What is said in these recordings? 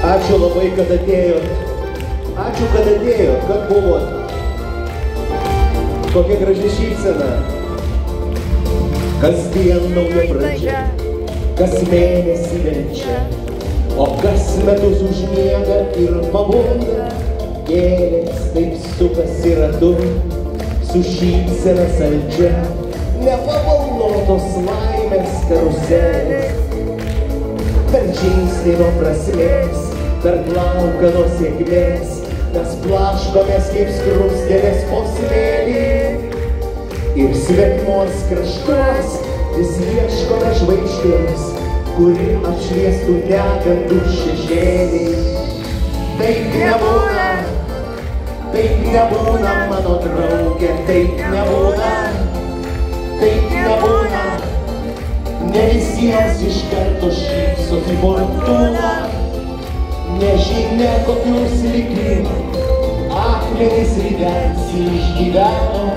Ačiū labai, kad atėjot. Ačiū, kad atėjot, kad buvot. Kokia graži šypsena. Kasdien nauja pradžia, kas mėnesį verčia, o kas metus užmiega ir pabunda. Gėlės taip sukasi ratu, su šypsena saldžia, nepavalnotos laimės karuselės. Per žingsnį nuo prasmės, per plauką nuo sėkmės, mes plaškomės kaip skruzdėlės po smėlį. Ir svetimos kraštuos vis ieškome žvaigždės, kuri apšviestų negandų šešėlį. Taip nebūna, taip nebūna, mano draugė, taip nebūna, taip nebūna. Ne visiems iš karto šypsosi fortūna, nežinia kokius likimų akmenys ridensi išgyvensim.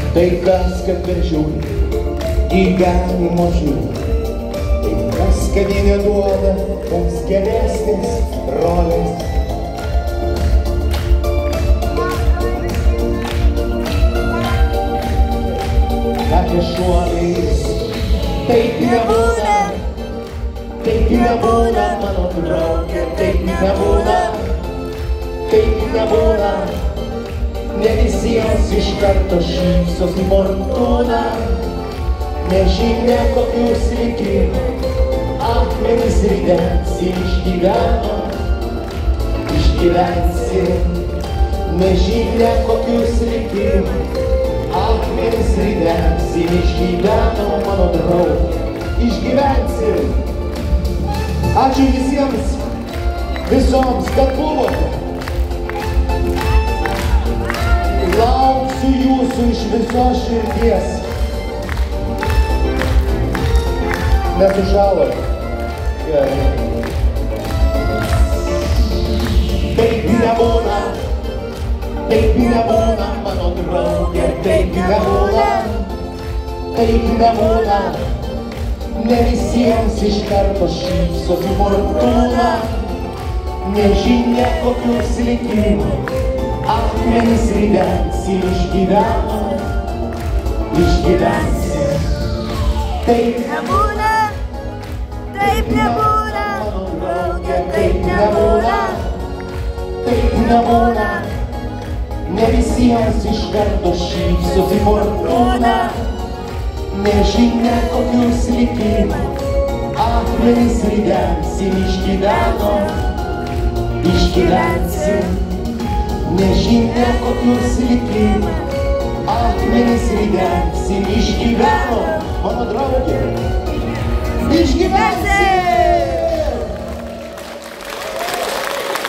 Tai kas, kad veržiūri gyvenimo žiūri, tai kas, kad jie neduoda mums geresnės rolės. Apie šuoliais, taip nebūna, mano draugė, taip nebūna, taip nebūna. Ne visiems iš karto šypsosi fortūna, nežinia kokius likimų akmenys ridensi išgyvensim. Nežinia kokius likimų akmenys ridensi išgyveno, mano draugė, išgyvensim. Ačiū visiems, visoms, kad buvote. Lauksiu jūsų iš visos širdies. Nesušalot. Taip nebūna, mano draugė, taip nebūna, taip nebūna. Ne visiems iš karto šypsosi fortūna, nežinia kokius likimų akmenys ridensi išgyvensim. Taip nebūna, mano draugė, taip nebūna, taip nebūna. Ne visiems iš karto šypsosi fortūna, nežinia kokius likimų akmenys ridensi išgyvensim. Nežinia kokius likimų akmenys ridensi išgyveno, mano draugė, išgyvensim.